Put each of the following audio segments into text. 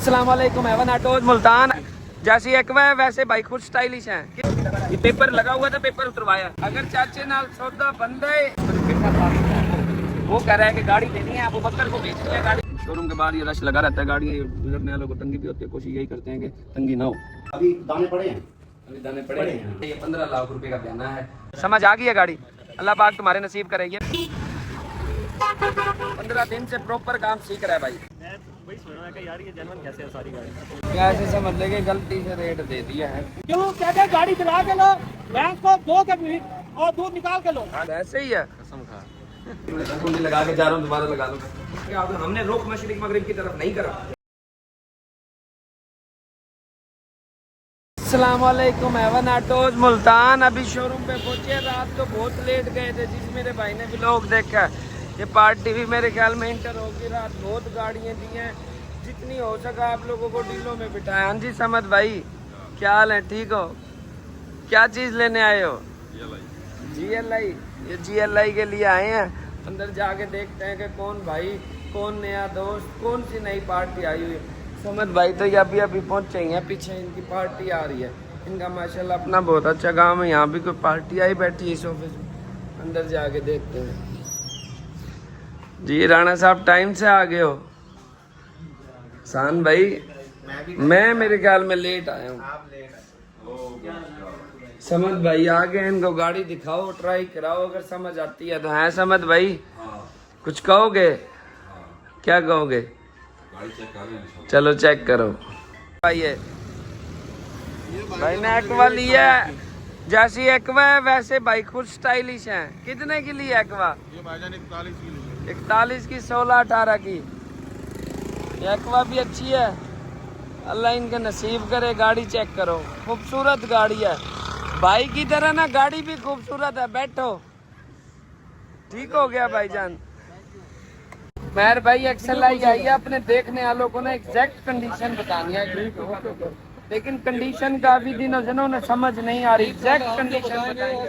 अस्सलाम वालेकुम Avon autos Multan. जैसी एक्वा है वैसे भाई खुद स्टाइलिश हैं। ये पेपर लगा हुआ था, पेपर उतरवाया। अगर चाचे नाल सौदा बंद है वो कह रहा है कि गाड़ी देनी है, अबू बकर को बेचनी है गाड़ी। शोरूम के बाहर ये रश लगा रहता है, गाड़ियाँ गुजरने वालों को तंगी भी होती है। कोशिश यही करते हैं कि तंगी ना हो। अभी दाने पड़े हैं, अभी दाने पड़े हैं। ये 15 लाख रुपए का बयाना है। समझ आ गई है गाड़ी? अल्लाह पाक तुम्हारे नसीब करेगी। 15 दिन से प्रॉपर काम सीख रहा है भाई। वही सोच रहा है कि यार ये जनवन कैसे है सारी गाड़ी। कैसे समझ लेंगे गलती से रेट दे दिया है। क्यों कहते गाड़ी चला के लो, भैंस को धो के पी और दूध निकाल के लो। ऐसे ही है। कसम खा कुंडी लगा के जा रहा हूँ, दोबारा लगा लूंगा। क्या हमने रुख मशरिक मगरिब की तरफ नहीं करा। अस्सलाम वालेकुम एवन ऑटोज मुल्तान। अभी शोरूम पे पहुंचे। रात को बहुत लेट गए थे। जिस मेरे भाई ने व्लॉग देखा, ये पार्टी भी मेरे ख्याल में इंटर होगी। रात बहुत गाड़ियाँ दी हैं, जितनी हो सका आप लोगों को डीलों में बिठाया। हाँ जी समद भाई, क्या हाल है? ठीक हो? क्या चीज़ लेने आए हो? GLI। ये GLI के लिए आए हैं। अंदर जाके देखते हैं कि कौन भाई, कौन नया दोस्त, कौन सी नई पार्टी आई हुई है। समद भाई तो ये अभी अभी पहुँचे ही हैं, पीछे इनकी पार्टी आ रही है। इनका माशाल्लाह अपना बहुत अच्छा काम है। यहाँ भी कोई पार्टी आई बैठी है इस ऑफिस में। अंदर जाके देखते हैं। जी राणा साहब टाइम से आ गए हो। सान भाई मैं मेरे ख्याल में लेट आया हूँ। समद भाई आ गए, इनको गाड़ी दिखाओ, ट्राई कराओ, अगर समझ आती है तो। है समद भाई कुछ कहोगे? क्या कहोगे? चलो चेक करो भाई। ये भाई ने एक्वा लिया है। जैसी एक्वा है वैसे भाई खुद स्टाइलिश हैं। कितने की ली एक्वा? ये भाईजान 41 की ली है। 41 की, 16-18 की। एक्वा भी अच्छी है, अल्लाह इनके नसीब करे। गाड़ी चेक करो, खूबसूरत गाड़ी है भाई की तरह ना। गाड़ी भी खूबसूरत है। बैठो, ठीक हो गया भाईजान। मेहर भाई XLI आई है। अपने देखने वालों को ना एग्जैक्ट कंडीशन बतानी है, लेकिन कंडीशन काफी दिनों से ना उन्हें समझ नहीं आ रही। एग्जैक्ट कंडीशन बताएंगे।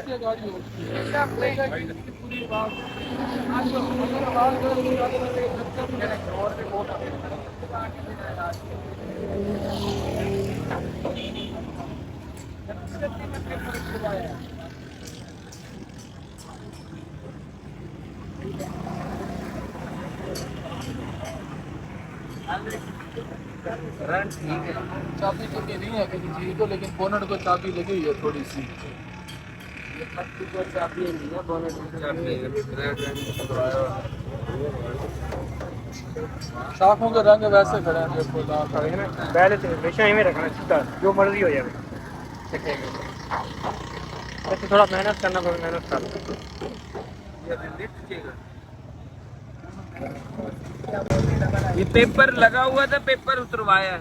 चाबी तो नहीं है किसी चीज को, लेकिन बोनट को चाबी लगी हुई है थोड़ी सी। शाखों के रंग वैसे खड़े हैं, देखो पहले से हमेशा ही में रखना सीधा, जो मर्जी हो जाए। वैसे थोड़ा मेहनत करना पड़ेगा, मेहनत कर। ये पेपर लगा हुआ था, पेपर उतरवाया।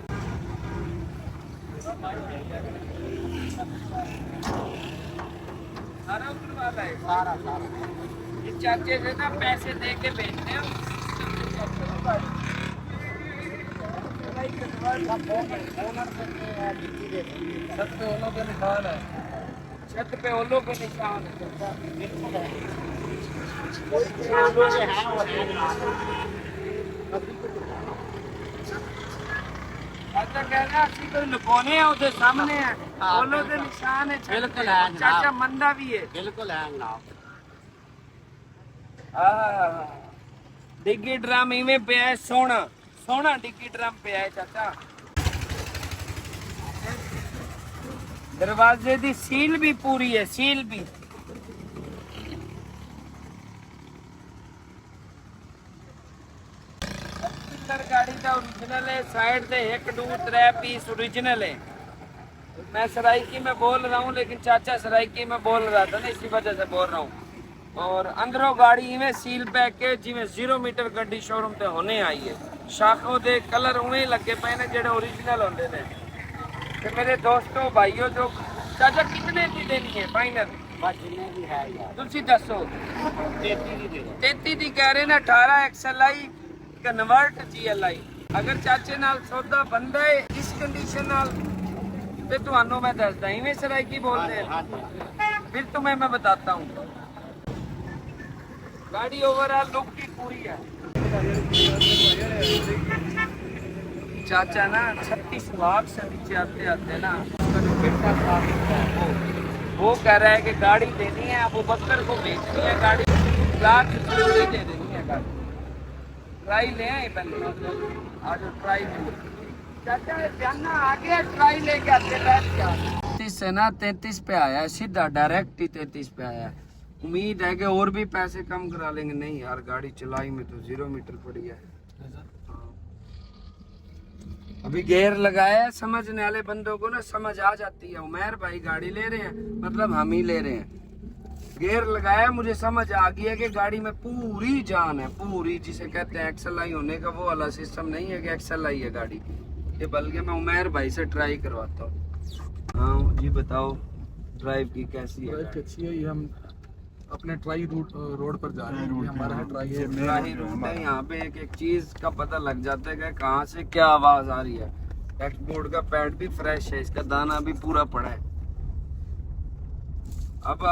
सारा उतरवा है, सारा। ये चाचे से ना पैसे दे के भेजते हैं। छत पे ओलों के निशान है। छत पे ओलों के निशान है। अच्छा कहना असली कोई लुकोने है, उधर सामने है ओलों के निशान है। बिल्कुल है। चाचा मंदा भी है। बिल्कुल है ना। डिग्गी ड्रम इवें पे है, सोना सोना डिग्गी ड्रम पे है चाचा। दरवाजे दी सील भी पूरी है, सील भी। गाड़ी का ओरिजिनल है। साइड से 1 2 3 पीस ओरिजिनल है। मैं सराइकी में बोल रहा हूँ, लेकिन चाचा सराइकी में बोल रहा था ना, इसी वजह से बोल रहा हूँ। और अंदरों गाड़ी में सील पैक के जिमें 0 मीटर गड्डी शोरूम ते होने आई है। शाखों दे कलर उवें लगे पे ने जेडे ओरिजिनल होंदे ने। ते मेरे दोस्तों भाइयों, जो चाचा कितने की देनी है फाइनल? तुसी दसो। 33 दी कह रहे ना। 18 XLI कन्वर्ट GLI। अगर चाचे नाल सौदा बंदा है इस कंडीशन नाल ते तुहानू मैं दसदा इवें सराइकी बोलते हैं। फिर तुम्हें मैं बताता हूँ। गाड़ी ओवरऑल लुक की पूरी है। चाचा ना 36 लाख से नीचे आते आते ना उसका जो बेटा था वो कह रहा है कि गाड़ी देनी है, अबू बकर को बेचनी है गाड़ी, लाख रुपये दे देनी है गाड़ी। ट्राई ले आए पहले, आज ट्राई में चाचा जाना आगे ट्राई लेके आते बैठ क्या 33 से ना 33 पे आया है, सीधा डायरेक्ट ही 33 पे आया है। उम्मीद है कि और भी पैसे कम करा लेंगे। नहीं यार गाड़ी चलाई में तो 0 मीटर पड़ी है। अभी गेयर लगाया है, समझने वाले बंदों को ना समझ आ जाती है। उमर भाई गाड़ी ले रहे हैं मतलब हम ही ले रहे हैं। गेयर लगाया, मुझे समझ आ गया कि गाड़ी में पूरी जान है, पूरी जिसे कहते हैं एक्सल आई होने का वो वाला सिस्टम नहीं है कि एक्सल आई है गाड़ी ये, बल्कि मैं उमर भाई से ट्राई करवाता हूँ। हाँ जी बताओ ड्राइव की कैसी है? अच्छी है। ये हम अपने ट्राई रोड पर जा रहे हैं। ये हमारा है ट्राई है। ट्राई रूट है। यहाँ पे एक एक चीज का पता लग जाता है कि कहाँ से क्या आवाज आ रही है। डैशबोर्ड का पैड भी फ्रेश है, इसका दाना भी पूरा पड़ा है। अब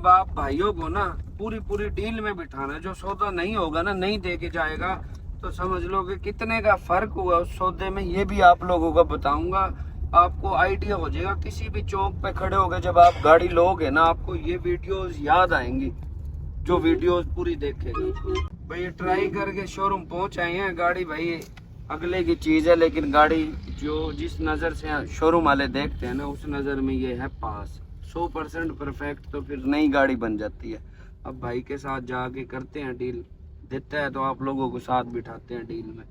आप भाइयों को ना पूरी डील में बिठाना है। जो सौदा नहीं होगा ना, नहीं दे के जाएगा तो समझ लो कि कितने का फर्क हुआ उस सौदे में, ये भी आप लोगों को बताऊंगा। आपको आइडिया हो जाएगा। किसी भी चौक पे खड़े होगे जब आप गाड़ी लोगे ना, आपको ये वीडियोस याद आएंगी जो वीडियोस पूरी देखेगा। भाई ट्राई करके शोरूम पहुंच आए हैं। गाड़ी भाई अगले की चीज है, लेकिन गाड़ी जो जिस नजर से शोरूम वाले देखते हैं ना, उस नजर में ये है पास 100% परफेक्ट। तो फिर नई गाड़ी बन जाती है। अब भाई के साथ जाके करते हैं डील, देता है तो आप लोगों को साथ बिठाते हैं डील में।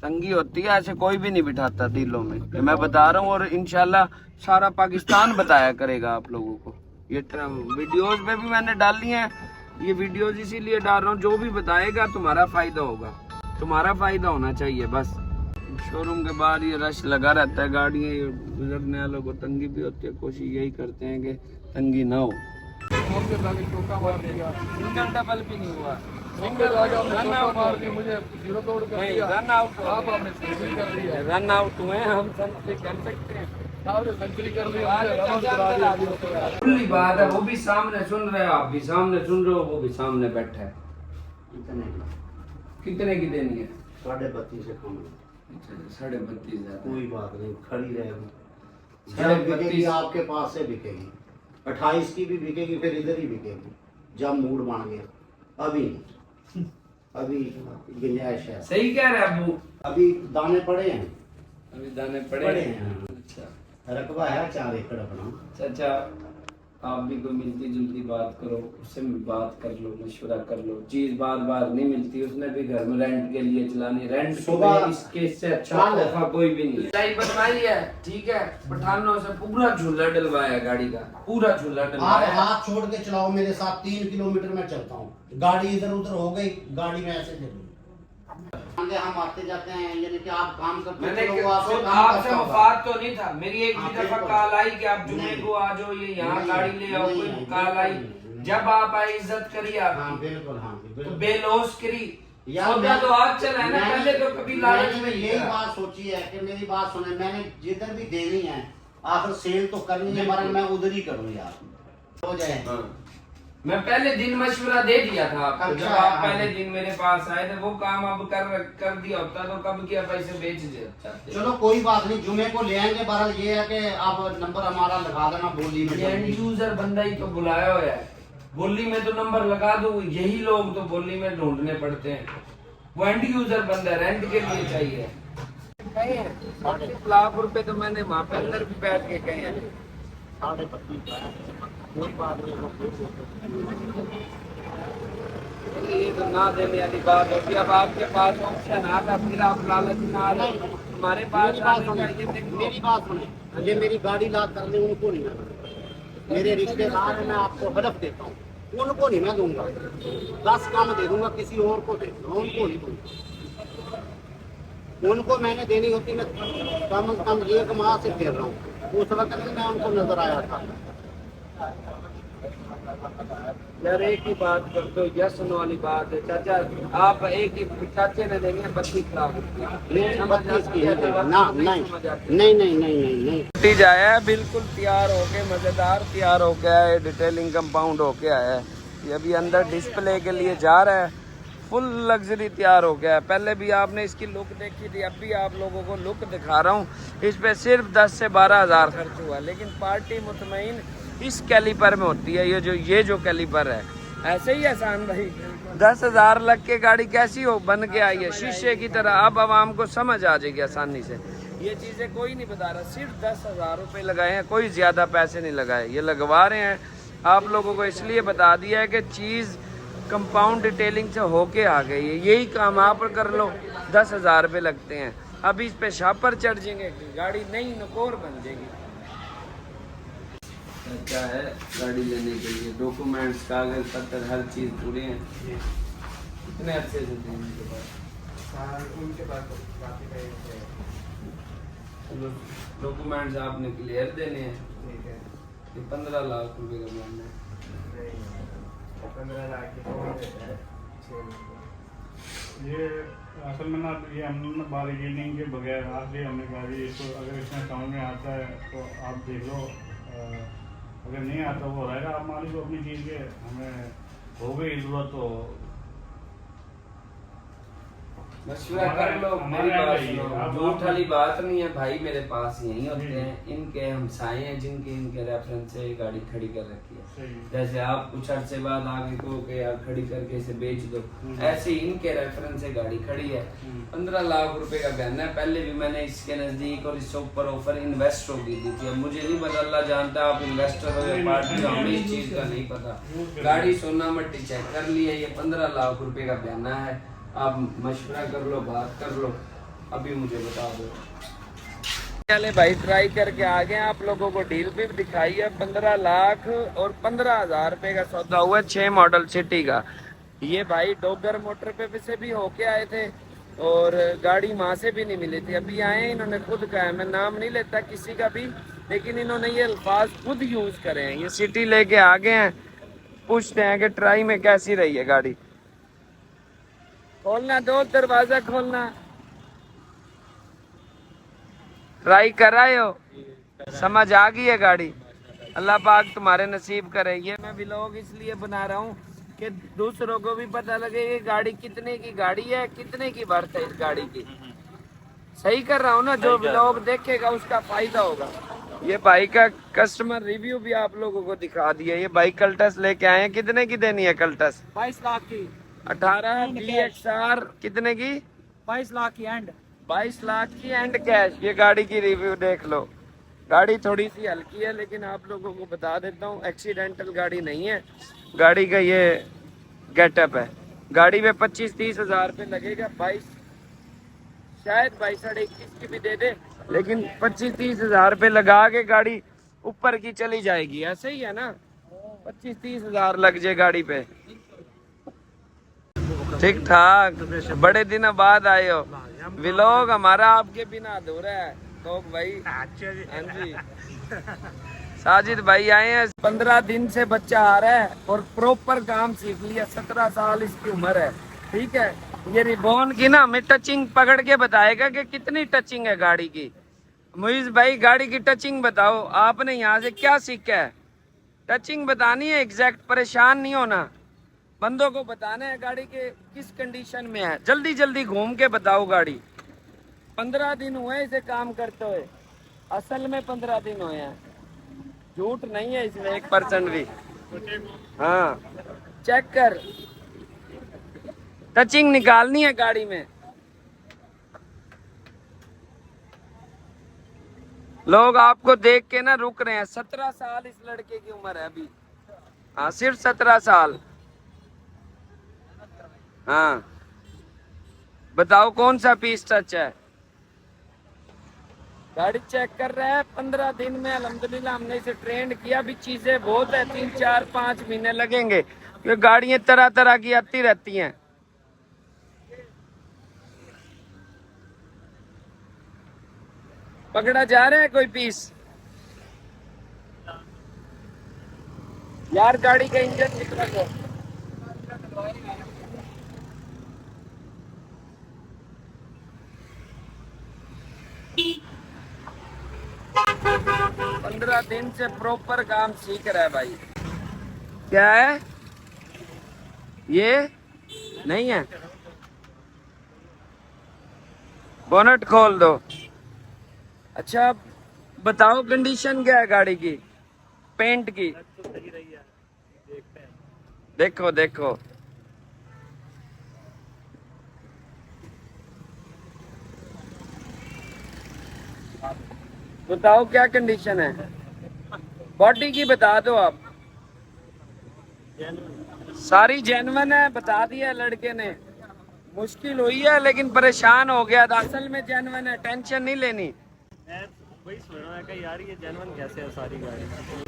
तंगी होती है, ऐसे कोई भी नहीं बिठाता डीलों में, मैं बता रहा हूँ। और इंशाल्लाह सारा पाकिस्तान बताया करेगा आप लोगों को। ये वीडियोस में भी मैंने डाली हैं, ये वीडियोस इसीलिए डाल रहा हूँ, जो भी बताएगा तुम्हारा फायदा होगा, तुम्हारा फायदा होना चाहिए बस। शोरूम के बाहर ये रश लगा रहता है, गाड़ियाँ गुजरने वालों को तंगी भी होती है। कोशिश यही करते हैं कि तंगी ना हो। सिंगल डबल भी नहीं हुआ, सिंगल आ गया, रन आउट मुझे 0 तोड़ कर दिया। रन आउट आप आपने सेंचुरी कर दी है। रन आउट हुए हम सेंचुरी कर सकते हैं। आपने सेंचुरी कर दी, मुझे रन आउट करा दिया। खुली बात है, वो भी सामने सुन रहे हो, आप भी सामने सुन रहे हो, वो भी सामने बैठा है। कितने की देनी है? 32.5 से कम नहीं। अच्छा 32.5 कोई बात नहीं, खड़ी रहेगी। 32.5 आपके पास से बिकेगी, 28 की भी बिकेगी, फिर इधर ही बिकेगी जब मूड बन गया। अभी नहीं, अभी गुंजाइश है। सही कह रहे अबू, अभी दाने पड़े हैं, अभी दाने पड़े पड़े हैं। हैं। अच्छा रकबा है 4 एकड़ अपना। चाचा आप भी कोई मिलती जुलती बात करो, उससे बात कर लो, मशवरा कर लो। चीज बार बार नहीं मिलती, उसने भी घर में रेंट के लिए चलानी, रेंट सुबह इसके इससे अच्छा तोहफा कोई भी नहीं है। सही बनवाई है, ठीक है। पठानों से पूरा झूला डलवाया गाड़ी का, पूरा झूला आप डलवाया। हाथ छोड़ के चलाओ मेरे साथ, 3 किलोमीटर में चलता हूँ। गाड़ी इधर उधर हो गई, गाड़ी में ऐसे चली। हम आते जाते हैं, यानी कि आप काम करते मैंने हो, आपसे मुफाद तो नहीं था। मेरी एक भी दफा बिल्कुल। कॉल आई कि आप जुमे को आ जाओ, ये यहाँ नहीं, गाड़ी ले आओ, कोई नहीं, कॉल आई। नहीं। जब आप आए इज्जत करी हाँ आपकी, बिल्कुल, हाँ तो बिल्कुल। बेलोस करी। यार सौदा तो आज चला है ना, पहले तो कभी लालच में यही बात सोची है कि मेरी बात सुने, मैंने जिधर भी देनी है आखिर सेल तो करनी है, वरना मैं उधर ही करूँ यार, हो जाए। मैं पहले दिन मशवरा दे दिया था आपको। अच्छा, जब आप हाँ। पहले दिन मेरे पास आए थे, वो काम अब कर दिया होता तो कब किया, पैसे बेच देते। चलो कोई बात नहीं, जुमे को ले आएंगे। बहरहाल ये है कि आप नंबर हमारा लगा देना बोली में। एंड यूजर बंदा ही तो बुलाया हुआ है, बोली में तो नंबर लगा दो। यही लोग तो बोली में ढूंढने पड़ते हैं। वो एंड यूजर बंदा रेंट के लिए चाहिए। 30 लाख रुपए तो मैंने वहाँ पे अंदर भी बैठ के कहे हैं। 32.5 कोई बात नहीं। ये तो ना देने वाली बात होती। अब आपके पास ऑप्शन आता, फिर आप लालच में आ रहे हो। हमारे पास आने का ये देखो। मेरी बात सुने, ये मेरी गाड़ी ला करने उनको नहीं मैं, मेरे रिश्तेदार हैं, मैं आपको हलफ देता हूँ, उनको नहीं मैं दूंगा। 10 कम दे दूंगा, किसी और को दे दूंगा, उनको नहीं दूंगा। उनको मैंने देनी होती, मैं कम से कम 1 माह से फेर रहा हूँ। उस वक्त मैं उनको नजर आया था। यार एक ही बात कर दो, यस नो वाली बात है। चाचा आप एक ही, चाचे ने देंगे 32 लाख नहीं। जाया है बिल्कुल तैयार होके, मजेदार तैयार होके आया है। डिटेलिंग कंपाउंड होके आया है। ये अभी अंदर डिस्प्ले के लिए जा रहा है। फुल लग्जरी तैयार हो गया है। पहले भी आपने इसकी लुक देखी थी, अब भी आप लोगों को लुक दिखा रहा हूँ। इस पे सिर्फ 10 से 12 हज़ार खर्च हुआ, लेकिन पार्टी मुतमईन इस कैलीपर में होती है। ये जो कैलीपर है, ऐसे ही आसान भाई 10 हज़ार लग के गाड़ी कैसी हो बन के आई है शीशे की तरह। अब आवाम को समझ आ जाएगी आसानी से। ये चीज़ें कोई नहीं बता रहा, सिर्फ 10 हज़ार रुपये लगाए हैं, कोई ज़्यादा पैसे नहीं लगाए। ये लगवा रहे हैं आप लोगों को इसलिए बता दिया है कि चीज़ कंपाउंड डिटेलिंग से होके आ गई है। यही काम आप कर लो, 10 हज़ार रुपये लगते हैं। अभी इस पे शापर चढ़ जाएंगे, गाड़ी नई नकोर बन जाएगी। क्या है गाड़ी लेने के लिए डॉक्यूमेंट्स, कागज पत्र, हर चीज़ पूरे हैं। कितने अच्छे से थे उनके पास डॉक्यूमेंट्स आपने क्लियर देने हैं। ये 15 लाख रुपए का मामला है। 15 लाख ये असल में ना, ये हमने ना बारगेनिंग के बगैर आज ही हमने कहा जी इसको अगर इसमें समझ में आता है तो आप देख लो, अगर नहीं आता वो रहेगा। आप मान लीजिए अपनी चीज़ के हमें हो गई जरूरत तो मशवरा कर लो, मेरी बात सुनो। झूठ वाली बात नहीं है भाई, मेरे पास यही होते हैं। इनके हमसाए हैं जिनके इनके रेफरेंस से गाड़ी खड़ी कर रखी है। जैसे आप कुछ अर्से बाद आगे को के यार खड़ी करके इसे बेच दो, ऐसे ही इनके रेफरेंस से गाड़ी खड़ी है। 15 लाख रुपए का गहना है। पहले भी मैंने इसके नजदीक और इससे ऊपर ऑफर इन्वेस्टर की दी थी। अब मुझे नहीं पता, अल्लाह जानता आप इन्वेस्टर हो या पार्टी हो, हमें इस चीज का नहीं पता। गाड़ी सोना मट्टी चेक कर ली है, ये 15 लाख रुपए का गहना है। आप मशवरा कर लो, बात कर लो, अभी मुझे बता दो। चले भाई, ट्राई करके आ गए। आप लोगों को डील भी दिखाई है। 15 लाख और 15 हज़ार रुपये का सौदा हुआ। 6 मॉडल सिटी का। ये भाई डोगर मोटर पे से भी होके आए थे और गाड़ी वहाँ से भी नहीं मिली थी। अभी आए, इन्होंने खुद कहा है, मैं नाम नहीं लेता किसी का भी, लेकिन इन्होंने ये अल्फाज खुद यूज करे हैं। ये सिटी लेके आ गए हैं, पूछते हैं कि ट्राई में कैसी रही है गाड़ी। खोलना दो, दरवाजा खोलना। ट्राई कराए हो, समझ आ गई है गाड़ी। अल्लाह पाक तुम्हारे नसीब करे। ये मैं व्लॉग इसलिए बना रहा हूँ कि दूसरों को भी पता लगे कि गाड़ी कितने की गाड़ी है, कितने की वर्थ है इस गाड़ी की। सही कर रहा हूँ ना? जो व्लॉग देखेगा उसका फायदा होगा। ये बाइक का कस्टमर रिव्यू भी आप लोगों को दिखा दिया। ये बाइक कल्टस लेके आए हैं। कितने की देनी है कल्टस? 22 लाख की। 18 DXR कितने की? 22 लाख की एंड। 22 लाख की एंड कैश। ये गाड़ी की रिव्यू देख लो। गाड़ी थोड़ी सी हल्की है, लेकिन आप लोगों को बता देता हूँ एक्सीडेंटल गाड़ी नहीं है। गाड़ी का ये गेटअप है। गाड़ी में 25-30 हज़ार रुपये लगेगा। 22 शायद 22-21 की भी दे दे, लेकिन 25-30 हज़ार रुपये लगा के गाड़ी ऊपर की चली जाएगी। ऐसे ही है ना? 25-30 हज़ार लग जाए गाड़ी पे। ठीक ठाक। बड़े दिन बाद आए हो। व्लॉग हमारा आपके बिना अधूरा है तो भाई। हाँ जी, साजिद भाई आए हैं। 15 दिन से बच्चा आ रहा है और प्रॉपर काम सीख लिया। 17 साल इसकी उम्र है। ठीक है, ये रिबॉन की ना हमें टचिंग पकड़ के बताएगा कि कितनी टचिंग है गाड़ी की। मुइज भाई, गाड़ी की टचिंग बताओ। आपने यहाँ से क्या सीखा है? टचिंग बतानी है एग्जैक्ट, परेशान नहीं होना। बंदों को बताना है गाड़ी के किस कंडीशन में है। जल्दी जल्दी घूम के बताओ गाड़ी। 15 दिन हुए इसे काम करते हुए। असल में 15 दिन हुए हैं, झूठ नहीं है इसमें 1% भी। हाँ, चेक कर। टचिंग निकालनी है गाड़ी में। लोग आपको देख के ना रुक रहे हैं। 17 साल इस लड़के की उम्र है अभी। हाँ, सिर्फ 17 साल। हाँ, बताओ कौन सा पीस टच है? गाड़ी चेक कर रहा है। 15 दिन में अल्हम्दुलिल्लाह हमने इसे ट्रेंड किया। भी चीजें बहुत है, 3-4-5 महीने लगेंगे, क्योंकि गाड़ियां तरह तरह की आती रहती हैं। पकड़ा जा रहा है कोई पीस? यार गाड़ी का इंजन कितना है? पंद्रह दिन से प्रॉपर काम सीख रहा है भाई। क्या है ये? नहीं है, बोनट खोल दो। अच्छा बताओ कंडीशन क्या है गाड़ी की, पेंट की? देखो देखो, बताओ क्या कंडीशन है बॉडी की, बता दो आप। सारी जेन्युइन है, बता दिया लड़के ने। मुश्किल हुई है लेकिन परेशान हो गया था, असल में जेन्युइन है, टेंशन नहीं लेनी। वही सोच रहा है कि यार ये जेन्युइन कैसे है, सारी गाड़ी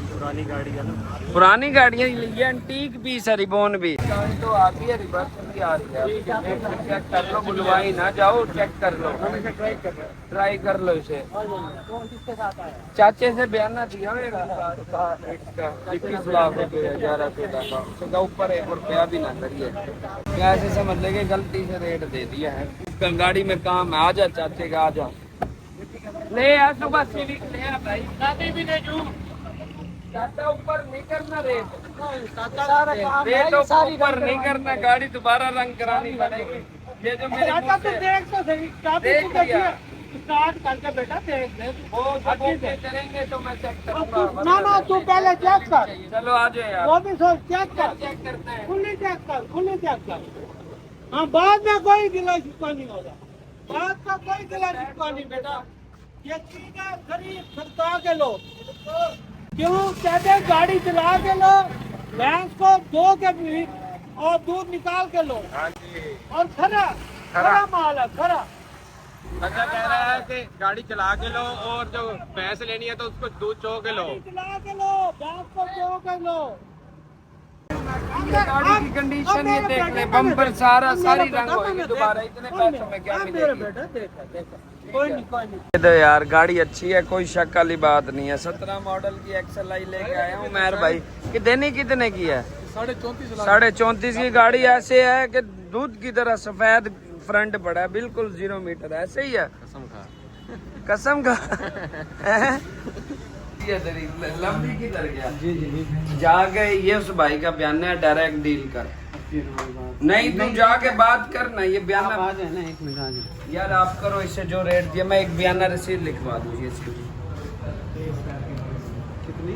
पुरानी गाड़ी है ना, पुरानी गाड़ियाँ, ये एंटीक पीस है, रिबोन भी तो आती है, रिवर्स भी आ रही है। चेक कर लो, बुलवाई ना जाओ, चेक कर लो, ट्राई कर लो इसे। किसके साथ आया? चाचे से बयाना दिया इसका 21 लाख रुपये 11-13 का, उसका ऊपर 1 रुपया भी ना करिए। क्या ऐसे समझ लेंगे गलती से रेट दे दिया है। गाड़ी में काम है, आ जा चाचे का, आ जा ले आ, सुबह सिविक ले आ भाई। शादी भी नहीं जू चाचा ऊपर नहीं करना रेट, रेट ऊपर नहीं करना, गाड़ी दोबारा रंग करानी पड़ेगी। ये जो मेरे मुंह से देख तो सही, देख लिया। स्टार्ट करके बेटा देख ले, वो जब ओके करेंगे तो मैं चेक करूंगा। ना ना तू पहले चेक कर, चलो आ जाओ यार, वो भी सोच चेक कर, चेक करते हैं। खुली चेक कर, खुली चेक कर। हाँ बाद में कोई गिला शिकवा नहीं होगा, बाद का कोई गिला शिकवा नहीं बेटा। ये चीजें खरीद खरीदा के लो, क्यों कहते गाड़ी चला के लो, भैंस को धो के भी और दूध निकाल के लो। हाँ जी, और खरा खरा माल है, खरा। अच्छा कह रहा है कि गाड़ी चला के लो और जो भैंस लेनी है तो उसको दूध चो के लो। गाड़ी चला के लो, भैंस को धो के लो। गाड़ी की कंडीशन ये देख ले, बम्पर सारी रंग होगी दोबारा, इतने पैसों में क्या मिलेगी? कोई नहीं कोई नहीं। तो यार गाड़ी अच्छी है, कोई शक वाली बात नहीं है। 17 मॉडल की XLI लेके आया हूँ मेहर भाई। कि देनी कितने की है? 34.5 की गाड़ी ऐसे है कि दूध की तरह सफेद फ्रंट पड़ा है, बिल्कुल 0 मीटर, ऐसे ही है। कसम खा लंबी किधर गया? जी जाके ये उस भाई का बयान है, डायरेक्ट डील कर। नहीं तुम जाके बात करना, ये बयान आ जाए ना, 1 मिनट आ जाए। यार आप करो, इससे जो रेट दिया मैं एक बयाना रसीद लिखवा दूँ। ये कितनी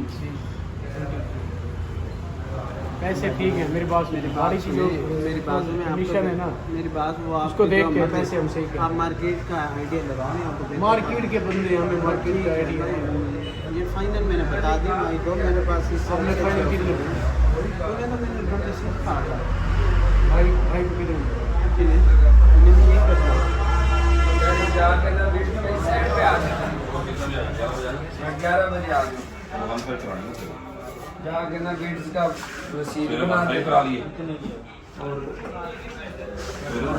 पैसे ठीक है, मेरी बात मेरी गाड़ी की जो मेरी बात में कंडीशन है ना, मेरी बात वो उसको देख के पैसे हम सही आप मार्केट का आइडिया लगाओ ना, आपको मार्केट के बंदे हमें मार्केट का आइडिया ये फाइनल मैंने बता दी भाई, दो मेरे पास इस हमने फाइनल कितने बोले ना, मैंने 26 का भाई भाई कितने मैंने ये कर दिया। जाके ना साइड पे आ जाना, 11 बजे आ जाऊँ। जाके ना बिट्स का रसीद बना दे और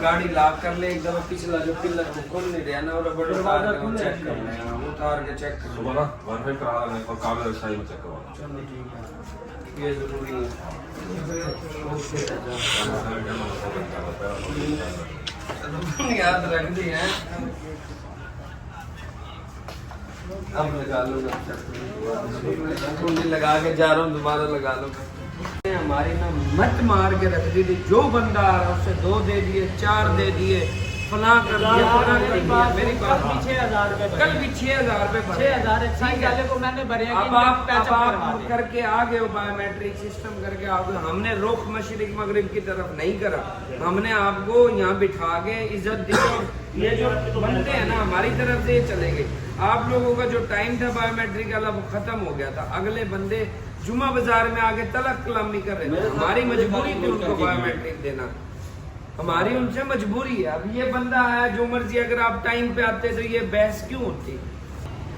गाड़ी लॉक कर ले एक दफा। पिछला जो पिलर को खोल नहीं दिया ना, और रबड़ उतार के चेक कर लेना, उतार के चेक कर लेना। और कागज शाही में चेक करवाना। चलो ठीक है, ये जरूरी है। याद रख दी है, अब लगा लूंगा, कुंडी लगा के जा रहा हूँ, दोबारा लगा लूंगा। हमारी ना मत मार के रख दी थी, जो बंदा आ रहा उससे 2 दे दिए, 4 दे दिए, फलां कर दिया, फलां कर दिया। मेरी बात भी 6,000 रुपए, कल भी 6,000 रुपए भरे। 6,000 एक्साइज वाले को मैंने भरे हैं। अब आप करके आ गए हो, बायोमेट्रिक सिस्टम करके आ गए। हमने रुख मशरिक मगरिब की तरफ नहीं करा, हमने आपको यहाँ बिठा के इज्जत दी। ये जो बनते हैं ना हमारी तरफ से, ये चले गए। आप लोगों का जो टाइम था बायोमेट्रिक वाला वो खत्म हो गया था। अगले बंदे जुमा बाजार में आके तलक कलामी कर रहे थे, हमारी मजबूरी थी उनको बायोमेट्रिक देना, हमारी उनसे मजबूरी है। अब ये बंदा आया जो मर्जी, अगर आप टाइम पे आते तो ये बहस क्यों होती?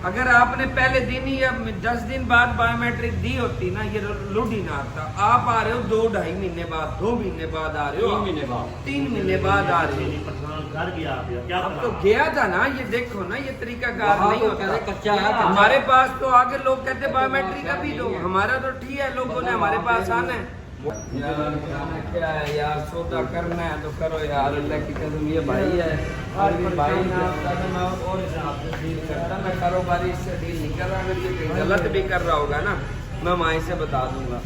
अगर आपने पहले दिन ही या 10 दिन बाद बायोमेट्रिक दी होती ना, ये लुट ही ना आता। आप आ रहे हो 2-2.5 महीने बाद, 2 महीने बाद आ रहे हो, 3 महीने बाद आ रहे हो। अब तो गया था ना, ये देखो ना, ये तरीका कार नहीं होता। कच्चा हमारे पास तो आगे लोग कहते बायोमेट्रिक का भी दो, हमारा तो ठीक है, लोगों ने हमारे पास आना है। यार क्या है यार, सौदा करना है तो करो यार, अल्लाह की कसम ये भाई है, और ये भाई ना होता तो मैं और हिसाब से डील करता, मैं कारोबारी इससे डील नहीं कर रहा। अगर ये कहीं गलत भी कर रहा होगा ना, मैं वहीं से बता दूंगा।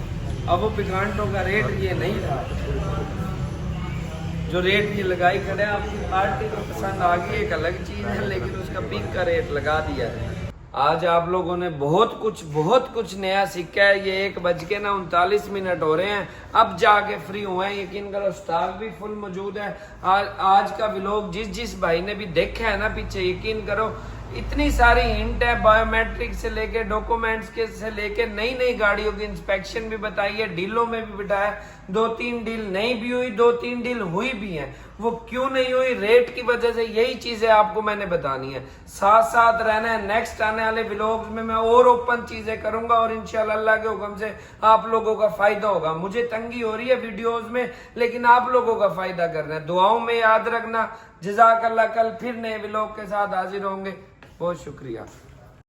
अब वो पिकांटों का रेट ये नहीं था, जो रेट ये लगाई खड़े हैं, आपकी पार्टी को पसंद आ गई एक अलग चीज़ है, लेकिन उसका पिक का रेट लगा दिया है। आज आप लोगों ने बहुत कुछ नया सीखा है। ये 1:39 हो रहे हैं, अब जाके फ्री हुए हैं। यकीन करो स्टॉक भी फुल मौजूद है। आज का व्लॉग जिस भाई ने भी देखा है ना पीछे, यकीन करो इतनी सारी हिंट है, बायोमेट्रिक से लेके डॉक्यूमेंट्स के से लेके नई गाड़ियों की इंस्पेक्शन भी बताई है, डीलों में भी बिठाया। 2-3 डील नहीं भी हुई, 2-3 डील हुई भी हैं। वो क्यों नहीं हुई? रेट की वजह से। यही चीजें आपको मैंने बतानी है, साथ रहना है। नेक्स्ट आने वाले व्लॉग्स में मैं और ओपन चीजें करूंगा और इंशाल्लाह अल्लाह के हुक्म से आप लोगों का फायदा होगा। मुझे तंगी हो रही है वीडियोस में, लेकिन आप लोगों का फायदा करना है। दुआओं में याद रखना। जज़ाकल्लाह। कल फिर नए व्लॉग के साथ हाजिर होंगे। बहुत शुक्रिया।